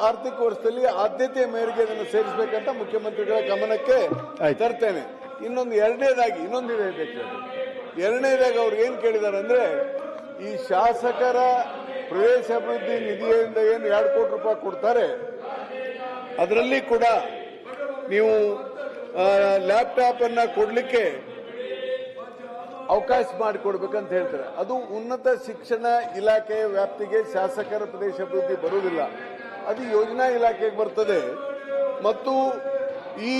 ಆರ್ಥಿಕ ವರ್ಷದಲ್ಲಿ ಆದ್ಯತೆಯ ಮೇರೆಗೆ ಅದನ್ನು ಸೇರಿಸಬೇಕಂತ ಮುಖ್ಯಮಂತ್ರಿಗಳ ಗಮನಕ್ಕೆ ತರ್ತೇನೆ. ಇನ್ನೊಂದು ಇನ್ನೊಂದಿದೆ ಎರಡನೇದಾಗಿ ಅವ್ರು ಏನ್ ಕೇಳಿದ್ದಾರೆ ಅಂದ್ರೆ, ಈ ಶಾಸಕರ ಪ್ರದೇಶ ಅಭಿವೃದ್ಧಿ ನಿಧಿಯಿಂದ ಏನು 2 ಕೋಟಿ ರೂಪಾಯಿ ಕೊಡ್ತಾರೆ, ಅದರಲ್ಲಿ ಕೂಡ ನೀವು ಲ್ಯಾಪ್ಟಾಪ್ ಅನ್ನ ಕೊಡ್ಲಿಕ್ಕೆ ಅವಕಾಶ ಮಾಡಿಕೊಡ್ಬೇಕಂತ ಹೇಳ್ತಾರೆ. ಅದು ಉನ್ನತ ಶಿಕ್ಷಣ ಇಲಾಖೆಯ ವ್ಯಾಪ್ತಿಗೆ ಶಾಸಕರ ಪ್ರದೇಶ ಅಭಿವೃದ್ಧಿ ಬರುವುದಿಲ್ಲ, ಅದು ಯೋಜನಾ ಇಲಾಖೆಗೆ ಬರ್ತದೆ. ಮತ್ತು ಈ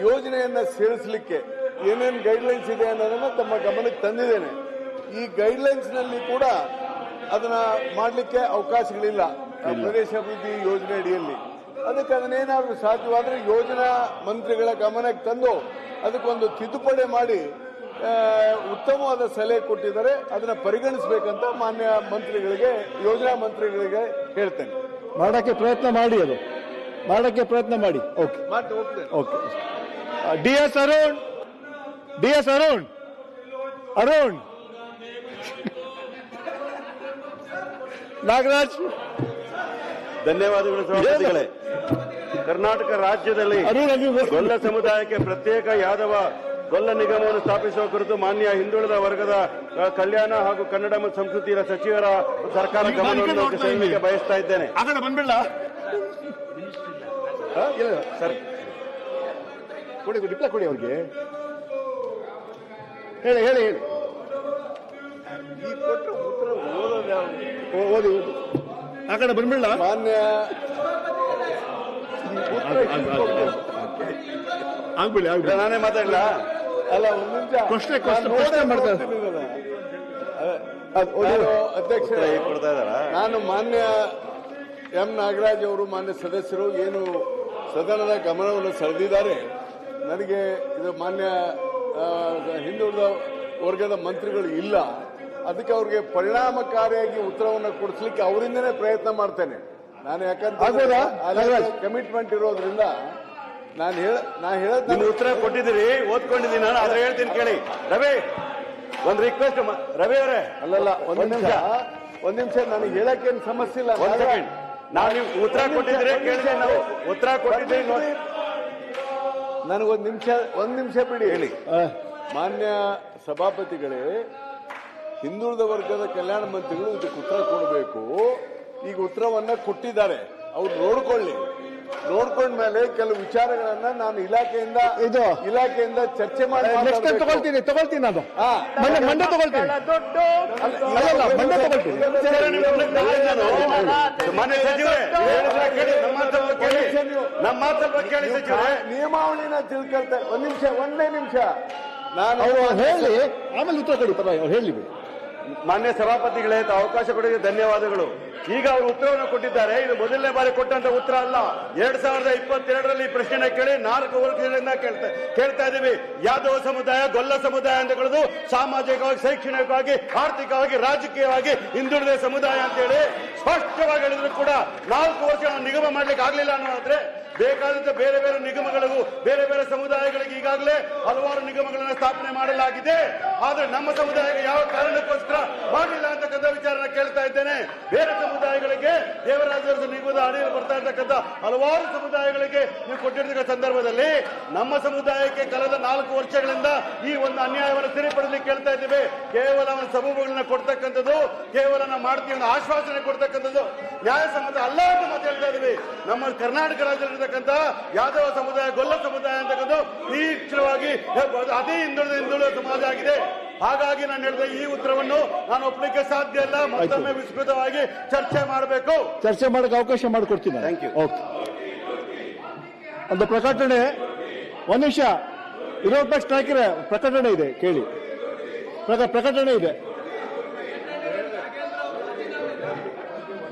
ಯೋಜನೆಯನ್ನ ಸೇರಿಸಲಿಕ್ಕೆ ಏನೇನು ಗೈಡ್ಲೈನ್ಸ್ ಇದೆ ಅನ್ನೋದನ್ನ ತಮ್ಮ ಗಮನಕ್ಕೆ ತಂದಿದ್ದೇನೆ. ಈ ಗೈಡ್ಲೈನ್ಸ್ ನಲ್ಲಿ ಕೂಡ ಅದನ್ನ ಮಾಡಲಿಕ್ಕೆ ಅವಕಾಶಗಳಿಲ್ಲ ಪ್ರದೇಶ ಅಭಿವೃದ್ಧಿ ಯೋಜನೆ ಅಡಿಯಲ್ಲಿ. ಅದಕ್ಕೆ ಅದನ್ನೇನಾದ್ರೂ ಸಾಧ್ಯವಾದ್ರೆ ಯೋಜನಾ ಮಂತ್ರಿಗಳ ಗಮನಕ್ಕೆ ತಂದು ಅದಕ್ಕೊಂದು ತಿದ್ದುಪಡಿ ಮಾಡಿ ಉತ್ತಮವಾದ ಸಲಹೆ ಕೊಟ್ಟಿದ್ದಾರೆ, ಅದನ್ನ ಪರಿಗಣಿಸಬೇಕಂತ ಮಾನ್ಯ ಮಂತ್ರಿಗಳಿಗೆ, ಯೋಜನಾ ಮಂತ್ರಿಗಳಿಗೆ ಹೇಳ್ತೇನೆ. ಮಾಡಕ್ಕೆ ಪ್ರಯತ್ನ ಮಾಡಿ, ಅದು ಮಾಡಕ್ಕೆ ಪ್ರಯತ್ನ ಮಾಡಿ. Okay okay. D S. Arun Nagaraj, ಧನ್ಯವಾದಗಳು ಸಭಾಪತಿಗಳೇ. ಕರ್ನಾಟಕ ರಾಜ್ಯದಲ್ಲಿ ಗೊಲ್ಲ ಸಮುದಾಯಕ್ಕೆ ಪ್ರತ್ಯೇಕ ಯಾದವ ಗೊಲ್ಲ ನಿಗಮವನ್ನು ಸ್ಥಾಪಿಸುವ ಕುರಿತು ಮಾನ್ಯ ಹಿಂದುಳಿದ ವರ್ಗದ ಕಲ್ಯಾಣ ಹಾಗೂ ಕನ್ನಡ ಮತ್ತು ಸಂಸ್ಕೃತಿ ಸಚಿವರ ಸರ್ಕಾರ ಗಮನವನ್ನು ಸೆಳೆಯಲಿಕ್ಕೆ ಬಯಸ್ತಾ ಇದ್ದೇನೆ. ಸರ್ ಕೊಡಿ, ರಿಪ್ಲೈ ಕೊಡಿ ಅವ್ರಿಗೆ. ಹೇಳಿ ಹೇಳಿ ಹೇಳಿ. ಈ ಕೊಟ್ಟ ಉತ್ತರ ಓದಿ ಆ ಕಡೆ ಬಂದ್ಬಿಡ್ಲ. ಮಾನ್ಯ ಆಗ್ಬಿಡಿ ಆಗ್ಬಿಡಿ, ನಾನೇ ಮಾತಾಡಲ. ಅಲ್ಲ, ಒಂದು ನಿಮಿಷ ಪ್ರಶ್ನೆ ಮಾಡ್ತಾರೆ ಅಧ್ಯಕ್ಷ. ನಾನು ಮಾನ್ಯ ಎಂ ನಾಗರಾಜ್ ಅವರು, ಮಾನ್ಯ ಸದಸ್ಯರು ಏನು ಸದನದ ಗಮನವನ್ನು ಸೆಳೆದಿದ್ದಾರೆ, ನನಗೆ ಇದು ಮಾನ್ಯ ಹಿಂದುಳಿದ ವರ್ಗದ ಮಂತ್ರಿಗಳು ಇಲ್ಲ, ಅದಕ್ಕೆ ಅವ್ರಿಗೆ ಪರಿಣಾಮಕಾರಿಯಾಗಿ ಉತ್ತರವನ್ನು ಕೊಡಿಸ್ಲಿಕ್ಕೆ ಅವರಿಂದನೇ ಪ್ರಯತ್ನ ಮಾಡ್ತೇನೆ ನಾನು. ಯಾಕಂದ್ರೆ ಕಮಿಟ್ಮೆಂಟ್ ಇರೋದ್ರಿಂದ ನಾನು ಹೇಳೋದು ಉತ್ತರ ಕೊಟ್ಟಿದ್ದೀರಿ, ಓದ್ಕೊಂಡಿದ್ದೀನಿ ನಾನು, ಆದ್ರೆ ಹೇಳ್ತೀನಿ ಕೇಳಿ. ರವಿ, ಒಂದು ರಿಕ್ವೆಸ್ಟ್. ರವಿ ಅವರೇ, ಅಲ್ಲಲ್ಲ, ಒಂದ್ ನಿಮಿಷ ನನಗೆ ಹೇಳಕ್ಕೇನು ಸಮಸ್ಯೆ ಇಲ್ಲ. ಒಂದ್ ಸೆಕೆಂಡ್. ನಾವು ನೀವು ಉತ್ತರ ಕೊಟ್ಟಿದ್ದೀರಿ ಕೇಳಿದೆ, ನಾವು ಉತ್ತರ ಕೊಟ್ಟಿದ್ದೀರಿ ನೋಡಿ. ನನಗೊಂದು ನಿಮಿಷ ಬಿಡಿ ಹೇಳಿ. ಮಾನ್ಯ ಸಭಾಪತಿಗಳೇ, ಹಿಂದುಳಿದ ವರ್ಗದ ಕಲ್ಯಾಣ ಮಂತ್ರಿಗಳು ಇದಕ್ಕೆ ಉತ್ತರ ಕೊಡಬೇಕು. ಈಗ ಉತ್ತರವನ್ನ ಕೊಟ್ಟಿದ್ದಾರೆ, ಅವ್ರು ನೋಡ್ಕೊಂಡ್ಮೇಲೆ ಕೆಲವು ವಿಚಾರಗಳನ್ನ ನಾನು ಇಲಾಖೆಯಿಂದ ಚರ್ಚೆ ಮಾಡಿ ತಗೊಳ್ತೀನಿ. ಅದು ಮಂಡ್ಯ ತಗೊಳ್ತೀನಿ. ಮಾನ್ಯ ಸಚಿವರೇ, ನಮ್ಮ ಕೇಳಿ ಸಚಿವರೇ, ನಿಯಮಾವಳಿನ ತಿಳ್ಕೊಳ್ತಾರೆ. ಒಂದೇ ನಿಮಿಷ ನಾನು ಹೇಳಿ, ಆಮೇಲೆ ಉತ್ತರ ಕೊಡಿ. ಪರವಾಗಿ ಅವ್ರು ಹೇಳಿ. ಮಾನ್ಯ ಸಭಾಪತಿಗಳೇ, ಅವಕಾಶ ಕೊಡೋಕೆ ಧನ್ಯವಾದಗಳು. ಈಗ ಅವರು ಉತ್ತರವನ್ನು ಕೊಟ್ಟಿದ್ದಾರೆ. ಇದು ಮೊದಲನೇ ಬಾರಿ ಕೊಟ್ಟಂತ ಉತ್ತರ ಅಲ್ಲ. 2022ರಲ್ಲಿ ಈ ಪ್ರಶ್ನೆ ಕೇಳಿ 4 ವರ್ಷಗಳಿಂದ ಕೇಳ್ತಾ ಇದ್ದೀವಿ. ಯಾದವ ಸಮುದಾಯ, ಗೊಲ್ಲ ಸಮುದಾಯ ಅಂತ ಹೇಳೋದು ಸಾಮಾಜಿಕವಾಗಿ, ಶೈಕ್ಷಣಿಕವಾಗಿ, ಆರ್ಥಿಕವಾಗಿ, ರಾಜಕೀಯವಾಗಿ ಹಿಂದುಳಿದ ಸಮುದಾಯ ಅಂತ ಹೇಳಿ ಸ್ಪಷ್ಟವಾಗಿ ಹೇಳಿದ್ರು ಕೂಡ 4 ವರ್ಷ ನಿಗಮ ಮಾಡ್ಲಿಕ್ಕೆ ಆಗ್ಲಿಲ್ಲ ಅನ್ನೋದ್ರೆ, ಬೇಕಾದಂತ ಬೇರೆ ಬೇರೆ ನಿಗಮಗಳಿಗೂ ಬೇರೆ ಬೇರೆ ಸಮುದಾಯಗಳಿಗೆ ಈಗಾಗಲೇ ಹಲವಾರು ನಿಗಮಗಳನ್ನು ಸ್ಥಾಪನೆ ಮಾಡಲಾಗಿದೆ. ಆದ್ರೆ ನಮ್ಮ ಸಮುದಾಯಕ್ಕೆ ಯಾವ ಕಾರಣಕ್ಕೋಸ್ಕರ ಮಾಡಲಿಲ್ಲ ಅಂತಕ್ಕಂಥ ವಿಚಾರನ ಕೇಳ್ತಾ ಇದ್ದೇನೆ. ಬೇರೆ ಸಮುದಾಯಗಳಿಗೆ ದೇವರಾಜ ನಿಗಮದ ಅಡಿಯಲ್ಲಿ ಬರ್ತಾ ಇರ್ತಕ್ಕಂಥ ಹಲವಾರು ಸಮುದಾಯಗಳಿಗೆ ನೀವು ಕೊಟ್ಟಿರ್ತಕ್ಕ ಸಂದರ್ಭದಲ್ಲಿ ನಮ್ಮ ಸಮುದಾಯಕ್ಕೆ ಕಳೆದ 4 ವರ್ಷಗಳಿಂದ ಈ ಒಂದು ಅನ್ಯಾಯವನ್ನು ಸರಿಪಡಿಸಲಿಕ್ಕೆ ಕೇಳ್ತಾ ಇದ್ದೇವೆ. ಕೇವಲ ಒಂದು ಸಬೂಬುಗಳನ್ನ ಕೊಡ್ತಕ್ಕಂಥದ್ದು, ಕೇವಲ ನಾವು ಮಾಡ್ತೀವಿ ಒಂದು ಆಶ್ವಾಸನೆ ಕೊಡ್ತಕ್ಕಂಥದ್ದು ನ್ಯಾಯಸಮ್ಮತ ಅಲ್ಲ ಅಂತ ಮಾತು ಹೇಳ್ತಾ ಇದ್ದೀವಿ. ನಮ್ಮ ಕರ್ನಾಟಕ ರಾಜ್ಯದಲ್ಲಿರ್ತಕ್ಕಂಥ ಯಾದವ ಸಮುದಾಯ, ಗೊಲ್ಲ ಸಮುದಾಯ ಅಂತಕ್ಕಂಥ ತೀಕ್ಷ್ಣವಾಗಿ ಅದೇ ಹಿಂದುಳಿದ ಸಮಾಜ ಆಗಿದೆ. ಹಾಗಾಗಿ ನಾನು ಹೇಳಿದ ಈ ಉತ್ತರವನ್ನು ನಾನು ಒಪ್ಪಲಿಕ್ಕೆ ಸಾಧ್ಯ ಇಲ್ಲ. ಮತ್ತೊಮ್ಮೆ ವಿಸ್ತೃತವಾಗಿ ಚರ್ಚೆ ಮಾಡಬೇಕು. ಚರ್ಚೆ ಮಾಡಕ್ಕೆ ಅವಕಾಶ ಮಾಡಿಕೊಡ್ತೀನಿ. Thank you. ಓಕೆ. ಒಂದು ಪ್ರಕಟಣೆ, ಒಂದು ನಿಮಿಷ. ವಿರೋಧ ಪಕ್ಷ ನಾಯಕರ ಪ್ರಕಟಣೆ ಇದೆ, ಕೇಳಿ. ಪ್ರಕಟಣೆ ಇದೆ.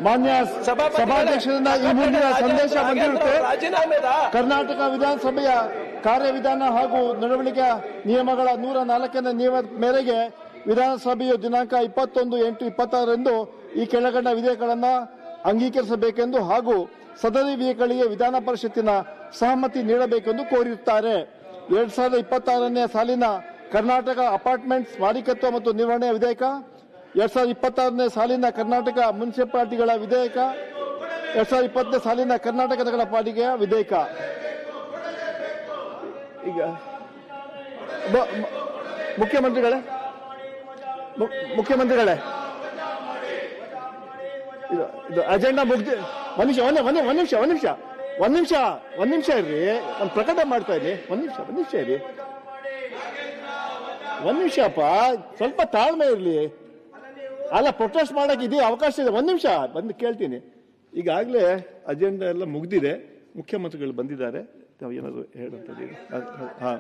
ಮಾನ್ಯ ಸಭಾಧ್ಯಕ್ಷರಿಂದ ಈ ಮುಂದಿನ ಸಂದೇಶ ಬಂದಿರುತ್ತೆ. ಕರ್ನಾಟಕ ವಿಧಾನಸಭೆಯ ಕಾರ್ಯವಿಧಾನ ಹಾಗೂ ನಡವಳಿಕೆ ನಿಯಮಗಳ 104ನೇ ನಿಯಮದ ಮೇರೆಗೆ ವಿಧಾನಸಭೆಯು ದಿನಾಂಕ 21/8/26ರಂದು ಈ ಕೆಳಕಂಡ ವಿಧೇಯಕಗಳನ್ನು ಅಂಗೀಕರಿಸಬೇಕೆಂದು ಹಾಗೂ ಸದರಿ ವಿಧೇಯಕಗಳಿಗೆ ವಿಧಾನ ಪರಿಷತ್ತಿನ ಸಹಮತಿ ನೀಡಬೇಕೆಂದು ಕೋರಿರುತ್ತಾರೆ. 2026ನೇ ಸಾಲಿನ ಕರ್ನಾಟಕ ಅಪಾರ್ಟ್ಮೆಂಟ್ಸ್ ಮಾಲೀಕತ್ವ ಮತ್ತು ನಿರ್ವಹಣೆ ವಿಧೇಯಕ, 2026ನೇ ಸಾಲಿನ ಕರ್ನಾಟಕ ಮುನ್ಸಿಪಾಲಿಟಿಗಳ ವಿಧೇಯಕ, 2020 ಸಾಲಿನ ಕರ್ನಾಟಕದ ಪಾಲಿಕೆಯ ವಿಧೇಯಕ. ಈಗ ಮುಖ್ಯಮಂತ್ರಿಗಳೇ ಇದು ಅಜೆಂಡಾ ಮುಗ್ದಿ. ಒಂದ್ ನಿಮಿಷ ಇರ್ರಿ, ಒಂದು ಪ್ರಕಟ ಮಾಡ್ತಾ ಇರಿ. ಒಂದ್ ನಿಮಿಷ ಇರಿ, ಒಂದ್ ನಿಮಿಷಪ್ಪ, ಸ್ವಲ್ಪ ತಾಳ್ಮೆ ಇರ್ಲಿ. ಅಲ್ಲ, ಪ್ರೊಟೆಸ್ಟ್ ಮಾಡಕ್ಕೆ ಇದೀ ಅವಕಾಶ ಇದೆ. ಒಂದ್ ನಿಮಿಷ ಬಂದು ಕೇಳ್ತೀನಿ. ಈಗಾಗಲೇ ಅಜೆಂಡಾ ಎಲ್ಲ ಮುಗ್ದಿದೆ, ಮುಖ್ಯಮಂತ್ರಿಗಳು ಬಂದಿದ್ದಾರೆ. ನಾವು ಏನಾದ್ರು ಹೇಳುವಂಥದ್ದು ಈಗ? ಹಾ,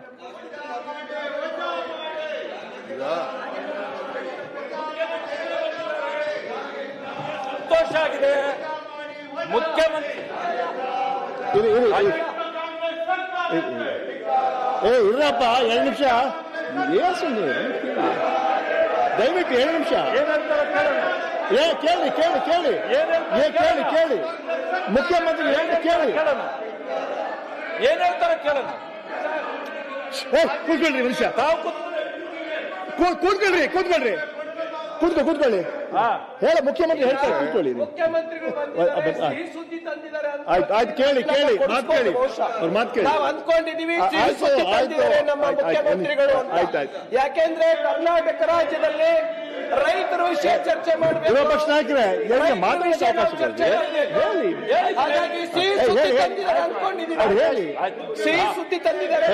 ಸಂತೋಷ ಆಗಿದೆ. ಮುಖ್ಯಮಂತ್ರಿ ಇರ್ರಪ್ಪ, 2 ನಿಮಿಷ ದಯವಿಟ್ಟು 2 ನಿಮಿಷ ಕೇಳಿ. ಮುಖ್ಯಮಂತ್ರಿ ಕೇಳಿ, ಏನ್ ಹೇಳ್ತಾರೆ ಕೇಳೋಣ. ಕೂತ್ಕೊಳ್ರಿ ನಿಮಿಷ, ಕೂತ್ಕೊಳ್ರಿ. ಹೇಳ, ಮುಖ್ಯಮಂತ್ರಿ ಹೇಳ್ತಾರೆ, ಕೂತ್ಕೊಳ್ಳಿ. ಮುಖ್ಯಮಂತ್ರಿಗಳು ಸುದ್ದಿ ತಂದಿದ್ದಾರೆ. ಆಯ್ತು, ಕೇಳಿ ಮಾತು ಕೇಳಿ. ನಾವು ಅಂದ್ಕೊಂಡಿದೀವಿ ನಮ್ಮ ಮುಖ್ಯಮಂತ್ರಿಗಳು. ಯಾಕೆಂದ್ರೆ ಕರ್ನಾಟಕ ರಾಜ್ಯದಲ್ಲಿ ರೈತರ ವಿಷಯ ಚರ್ಚೆ ಮಾಡಬೇಕು. ವಿರೋಧ ಪಕ್ಷ ನಾಯಕರೇ, ಹಾಗಾಗಿ ಸಿಹಿ ಸುದ್ದಿ ತಂದಿದ್ದಾರೆ ಅಂದ್ಕೊಂಡಿದ್ದೀವಿ. ಸಿಹಿ ಸುದ್ದಿ ತಂದಿದ್ದಾರೆ.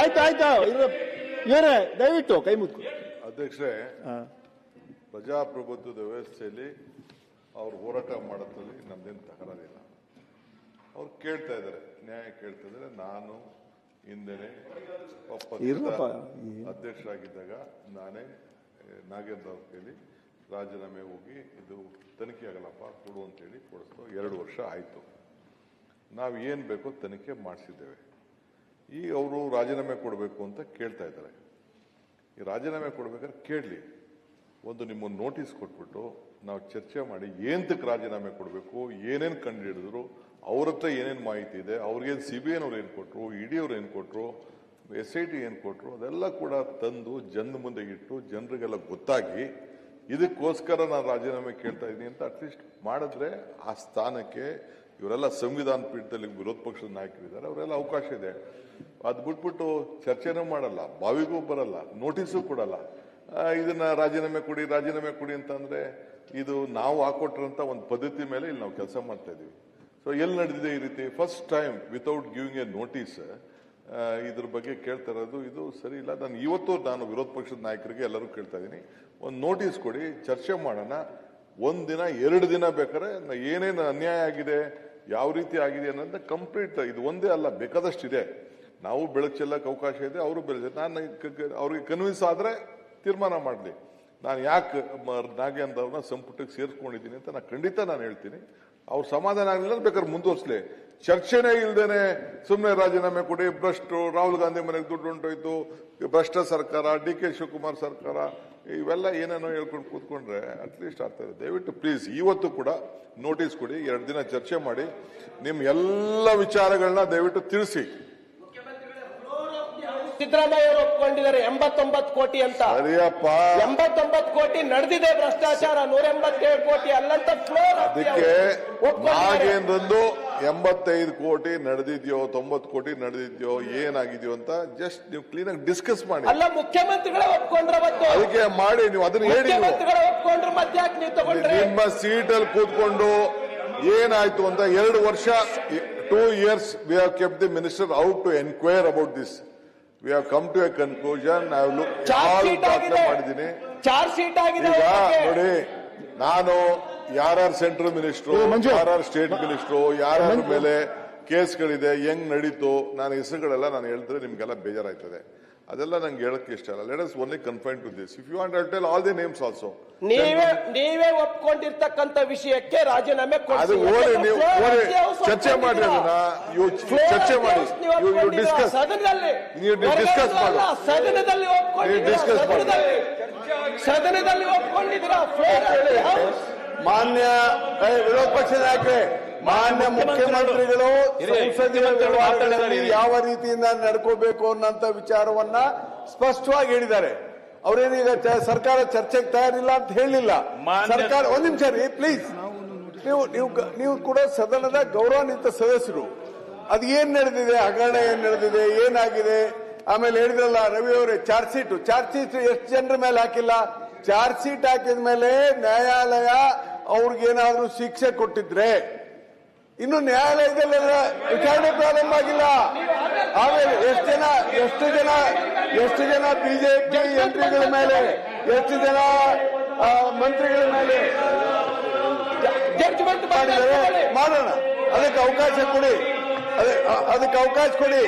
ಆಯ್ತು ಇವರೇ ದಯವಿಟ್ಟು ಕೈ ಮುಗ್ದು. ಅಧ್ಯಕ್ಷರೇ, ಪ್ರಜಾಪ್ರಭುತ್ವದ ವ್ಯವಸ್ಥೆಯಲ್ಲಿ ಅವ್ರು ಹೋರಾಟ ಮಾಡೋದ್ರಲ್ಲಿ ನಮ್ದೇನು ತಕರಾರಿಲ್ಲ. ಅವ್ರು ಕೇಳ್ತಾ ಇದ್ದಾರೆ, ನ್ಯಾಯ ಕೇಳ್ತಾ ಇದ್ದಾರೆ. ನಾನು ಹಿಂದೆನೆ ಅಧ್ಯಕ್ಷರಾಗಿದ್ದಾಗ ನಾನೇ ನಾಗೇಂದ್ರ ಅವ್ರ ಕೈಲಿ ರಾಜೀನಾಮೆ ಹೋಗಿ ಇದು ತನಿಖೆ ಆಗಲ್ಲಪ್ಪ ಕೊಡು ಅಂತೇಳಿ ಕೊಡಿಸ್ತು. 2 ವರ್ಷ ಆಯಿತು. ನಾವು ಏನು ಬೇಕೋ ತನಿಖೆ ಮಾಡಿಸಿದ್ದೇವೆ. ಈಗ ಅವರು ರಾಜೀನಾಮೆ ಕೊಡಬೇಕು ಅಂತ ಕೇಳ್ತಾ ಇದ್ದಾರೆ. ಈ ರಾಜೀನಾಮೆ ಕೊಡ್ಬೇಕಾದ್ರೆ ಕೇಳಲಿ, ಒಂದು ನಿಮ್ಮನ್ನು ನೋಟಿಸ್ ಕೊಟ್ಬಿಟ್ಟು ನಾವು ಚರ್ಚೆ ಮಾಡಿ ಏನಕ್ಕೆ ರಾಜೀನಾಮೆ ಕೊಡಬೇಕು, ಏನೇನು ಕಂಡು ಹಿಡಿದ್ರು, ಅವ್ರ ಹತ್ರ ಏನೇನು ಮಾಹಿತಿ ಇದೆ, ಅವ್ರಿಗೇನು CBI ಅವ್ರು ಏನು ಕೊಟ್ಟರು, ED ಅವ್ರು ಏನು ಕೊಟ್ಟರು, SIT ಏನು ಕೊಟ್ಟರು, ಅದೆಲ್ಲ ಕೂಡ ತಂದು ಜನರ ಮುಂದೆ ಇಟ್ಟು ಜನರಿಗೆಲ್ಲ ಗೊತ್ತಾಗಿ ಇದಕ್ಕೋಸ್ಕರ ನಾನು ರಾಜೀನಾಮೆ ಕೇಳ್ತಾ ಇದ್ದೀನಿ ಅಂತ ಅಟ್ಲೀಸ್ಟ್ ಮಾಡಿದ್ರೆ ಆ ಸ್ಥಾನಕ್ಕೆ ಇವರೆಲ್ಲ ಸಂವಿಧಾನ ಪೀಠದಲ್ಲಿ ವಿರೋಧ ಪಕ್ಷದ ನಾಯಕರಿದ್ದಾರೆ, ಅವರೆಲ್ಲ ಅವಕಾಶ ಇದೆ. ಅದು ಬಿಟ್ಬಿಟ್ಟು ಚರ್ಚೆನೂ ಮಾಡಲ್ಲ, ಬಾವಿಗೂ ಬರಲ್ಲ, ನೋಟಿಸು ಕೊಡಲ್ಲ. ಇದನ್ನ ರಾಜೀನಾಮೆ ಕೊಡಿ ಅಂತಂದ್ರೆ ಇದು ನಾವು ಹಾಕೊಟ್ರಂತ ಒಂದು ಪದ್ಧತಿ ಮೇಲೆ ಇಲ್ಲಿ ನಾವು ಕೆಲಸ ಮಾಡ್ತಾ ಇದೀವಿ. ಸೊ ಎಲ್ಲಿ ನಡೆದಿದೆ ಈ ರೀತಿ? First time without giving A notice ಇದ್ರ ಬಗ್ಗೆ ಕೇಳ್ತಾ ಇರೋದು ಇದು ಸರಿ ಇಲ್ಲ. ನಾನು ವಿರೋಧ ಪಕ್ಷದ ನಾಯಕರಿಗೆ ಎಲ್ಲರೂ ಕೇಳ್ತಾ ಇದ್ದೀನಿ, ಒಂದು ನೋಟಿಸ್ ಕೊಡಿ, ಚರ್ಚೆ ಮಾಡೋಣ. 1 ದಿನ 2 ದಿನ ಬೇಕಾದ್ರೆ ಏನೇನು ಅನ್ಯಾಯ ಆಗಿದೆ, ಯಾವ ರೀತಿ ಆಗಿದೆ ಅನ್ನೋದನ್ನ ಕಂಪ್ಲೀಟ್, ಇದು ಒಂದೇ ಅಲ್ಲ, ಬೇಕಾದಷ್ಟಿದೆ. ನಾವು ಬೆಳಕು ಚೆಲ್ಲಕ್ಕೆ ಅವಕಾಶ ಇದೆ, ಅವರು ಬೆಳೆದ. ನಾನು ಅವ್ರಿಗೆ ಕನ್ವಿನ್ಸ್ ಆದ್ರೆ ತೀರ್ಮಾನ ಮಾಡಲಿ. ನಾನು ಯಾಕೆ ನಾಗೇಂದ್ರ ಅವ್ರನ್ನ ಸಂಪುಟಕ್ಕೆ ಸೇರಿಸ್ಕೊಂಡಿದ್ದೀನಿ ಅಂತ ಖಂಡಿತ ನಾನು ಹೇಳ್ತೀನಿ. ಅವ್ರು ಸಮಾಧಾನ ಆಗಲಿಲ್ಲ ಬೇಕಾದ್ರೆ ಮುಂದುವರ್ಸ್ಲಿ. ಚರ್ಚೆನೇ ಇಲ್ದೇನೆ ಸುಮ್ಮನೆ ರಾಜೀನಾಮೆ ಕೊಡಿ, ಭ್ರಷ್ಟು, ರಾಹುಲ್ ಗಾಂಧಿ ಮನೆಗೆ ದುಡ್ಡು ಹೊಂಟೋಯ್ತು, ಭ್ರಷ್ಟ ಸರ್ಕಾರ, DK ಶಿವಕುಮಾರ್ ಸರ್ಕಾರ, ಇವೆಲ್ಲ ಏನೇನೋ ಹೇಳ್ಕೊಂಡು ಕೂತ್ಕೊಂಡ್ರೆ ಅಟ್ಲೀಸ್ಟ್ ಆಗ್ತದೆ. ದಯವಿಟ್ಟು ಪ್ಲೀಸ್ ಇವತ್ತು ಕೂಡ ನೋಟಿಸ್ ಕೊಡಿ, 2 ದಿನ ಚರ್ಚೆ ಮಾಡಿ, ನಿಮ್ ಎಲ್ಲ ವಿಚಾರಗಳನ್ನ ದಯವಿಟ್ಟು ತಿಳಿಸಿ. ಸಿದ್ದರಾಮಯ್ಯ ಅವರು ಒಪ್ಕೊಂಡಿದ್ದಾರೆ 89 ಕೋಟಿ ಅಂತ. ಸರಿಯಪ್ಪ, 89 ಕೋಟಿ ನಡೆದಿದೆ ಭ್ರಷ್ಟಾಚಾರ, 187 ಕೋಟಿ ಅಲ್ಲಂತ ಫ್ಲೋರ್. ಅದಕ್ಕೆ ನಾಗೇಂದ್ರಂದು 85 ಕೋಟಿ ನಡೆದಿದ್ಯೋ 90 ಕೋಟಿ ನಡೆದಿದ್ಯೋ ಏನಾಗಿದ್ಯೋ ಅಂತ ಜಸ್ಟ್ ನೀವು ಕ್ಲೀನ್ ಆಗಿ ಡಿಸ್ಕಸ್ ಮಾಡಿ. ಅಲ್ಲ, ಮುಖ್ಯಮಂತ್ರಿಗಳೇ ಒಪ್ಕೊಂಡ್ರೆ ಅದಕ್ಕೆ ಮಾಡಿ, ನೀವು ಅದನ್ನ ಹೇಳಿ. ಮುಖ್ಯಮಂತ್ರಿಗಳೇ ಒಪ್ಕೊಂಡ್ರೆ ಮತ್ತೆ ಯಾಕೆ ನೀವು ತಗೊಂಡ್ರೆ? ನಿಮ್ಮ ಸೀಟಲ್ಲಿ ಕೂತ್ಕೊಂಡು ಏನಾಯ್ತು ಅಂತ 2 ವರ್ಷ 2 years we have kept the minister out to inquire about this. We have come to a conclusion. I have looked ಮಾಡಿದ್ದೀನಿ. ಚಾರ್ಜ್ ಶೀಟ್ ಆಗಿದೆ. ಈಗ ನೋಡಿ, ನಾನು ಯಾರ್ಯಾರು ಸೆಂಟ್ರಲ್ ಮಿನಿಸ್ಟ್ರು, ಯಾರ್ಯಾರು ಸ್ಟೇಟ್ ಮಿನಿಸ್ಟ್ರು, ಯಾರ್ಯಾರ ಮೇಲೆ ಕೇಸ್ಗಳಿದೆ, ಹೆಂಗ್ ನಡೀತು, ನಾನು ಹೆಸರುಗಳೆಲ್ಲ ನಾನು ಹೇಳಿದ್ರೆ ನಿಮ್ಗೆಲ್ಲ ಬೇಜಾರಾಯ್ತದೆ. ಅದೆಲ್ಲ ನಂಗೆ ಹೇಳಕ್ಕೆ ಇಷ್ಟ ಇಲ್ಲ. Let us only confine to this. If you want I will tell all the names also. ನೀವೇ ಒಪ್ಕೊಂಡಿರ್ತಕ್ಕಂತ ವಿಷಯಕ್ಕೆ ರಾಜೀನಾಮೆ ಅದು ನೀವು ಚರ್ಚೆ ಮಾಡಿ, ಅದನ್ನ ಚರ್ಚೆ ಮಾಡಿ, ನೀವು ಡಿಸ್ಕಸ್ ಮಾಡಿ, ಸದನದಲ್ಲಿ ಒಪ್ಕೊಂಡಿದ್ದೀರಾ? ಮಾನ್ಯ ವಿರೋಧ ಪಕ್ಷದ ನಾಯಕರೇ, ಮಾನ್ಯ ಮುಖ್ಯಮಂತ್ರಿಗಳು ಸಂಸದೀಯ ವ್ಯವಹಾರಗಳಲ್ಲಿ ಯಾವ ರೀತಿಯಿಂದ ನಡ್ಕೋಬೇಕು ಅನ್ನೋಂಥ ವಿಚಾರವನ್ನ ಸ್ಪಷ್ಟವಾಗಿ ಹೇಳಿದ್ದಾರೆ. ಅವ್ರೇನೀಗ ಸರ್ಕಾರ ಚರ್ಚೆಗೆ ತಯಾರಿಲ್ಲ ಅಂತ ಹೇಳಿಲ್ಲ. ಸರ್ಕಾರ ಒಂದ್ ನಿಮಿಷ ರೀ ಪ್ಲೀಸ್. ನೀವು ಕೂಡ ಸದನದ ಗೌರವಾನ್ವಿತ ಸದಸ್ಯರು. ಅದು ಏನ್ ನಡೆದಿದೆ, ಹಗರಣ ಏನ್ ನಡೆದಿದೆ, ಏನಾಗಿದೆ, ಆಮೇಲೆ ಹೇಳಿದ್ರಲ್ಲ ರವಿ ಅವರೇ ಚಾರ್ಜ್ ಶೀಟ್ ಎಷ್ಟು ಜನರ ಮೇಲೆ ಹಾಕಿಲ್ಲ. ಚಾರ್ಜ್ ಶೀಟ್ ಹಾಕಿದ ಮೇಲೆ ನ್ಯಾಯಾಲಯ ಅವ್ರಿಗೇನಾದ್ರೂ ಶಿಕ್ಷೆ ಕೊಟ್ಟಿದ್ರೆ ಇನ್ನು ನ್ಯಾಯಾಲಯದಲ್ಲೆಲ್ಲ ವಿಚಾರಣೆ ಪ್ರಾರಂಭ ಆಗಿಲ್ಲ. ಆಮೇಲೆ ಎಷ್ಟು ಜನ ಬಿಜೆಪಿ ಎಂಪಿಗಳ ಮೇಲೆ, ಎಷ್ಟು ಜನ ಮಂತ್ರಿಗಳ ಮೇಲೆ ಜಡ್ಜ್ಮೆಂಟ್ ಮಾಡಿದ್ದಾರೆ. ಮಾಡೋಣ, ಅದಕ್ಕೆ ಅವಕಾಶ ಕೊಡಿ, ಅದಕ್ಕೆ ಅವಕಾಶ ಕೊಡಿ.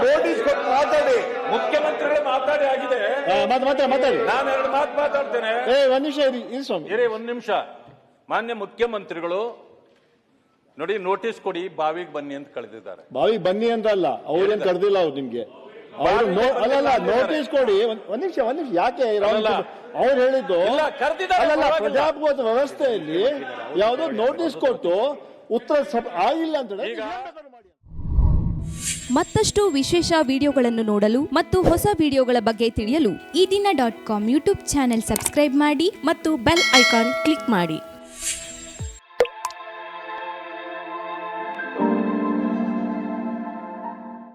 ನೋಟಿಸ್ ಕೊಟ್ಟು ಮಾತಾಡಿ. ಮುಖ್ಯಮಂತ್ರಿಗಳು ಮಾತಾಡಿ ಆಗಿದೆ. ಮಾತಾಡಿ. ನಾನು 2 ಮಾತು ಮಾತಾಡ್ತೇನೆ. ಒಂದ್ ನಿಮಿಷ ಇರಿ, 1 ನಿಮಿಷ. ಮಾನ್ಯ ಮುಖ್ಯಮಂತ್ರಿಗಳು ನೋಡಿ, ನೋಟಿಸ್ ಕೊಡಿ, ಬಾವಿಗೆ ಬನ್ನಿ ಅಂತ ಕಳೆದಿದ್ದಾರೆ. ಬಾವಿಗೆ ಬನ್ನಿ ಅಂತ ಅಲ್ಲ, ಅವ್ರೇನ್ ಕರೆದಿಲ್ಲ. ಅವ್ರು ನಿಮ್ಗೆ ಅಲ್ಲಲ್ಲ, ನೋಟಿಸ್ ಕೊಡಿ. ಒಂದ್ ನಿಮಿಷ ಯಾಕೆ ಅವ್ರು ಹೇಳಿದ್ದು ಅಲ್ಲಲ್ಲ, ಪ್ರಜಾಪ್ರಭುತ್ವ ವ್ಯವಸ್ಥೆಯಲ್ಲಿ ಯಾವುದೋ ನೋಟಿಸ್ ಕೊಟ್ಟು ಉತ್ತರ ಆಗಿಲ್ಲ ಅಂತ ಮತ್ತಷ್ಟು ವಿಶೇಷ ವಿಡಿಯೋಗಳನ್ನು ನೋಡಲು ಮತ್ತು ಹೊಸ ವಿಡಿಯೋಗಳ ಬಗ್ಗೆ ತಿಳಿಯಲು ಈ ದಿನ .com ಯೂಟ್ಯೂಬ್ ಚಾನೆಲ್ ಸಬ್ಸ್ಕ್ರೈಬ್ ಮಾಡಿ ಮತ್ತು ಬೆಲ್ ಐಕಾನ್ ಕ್ಲಿಕ್ ಮಾಡಿ.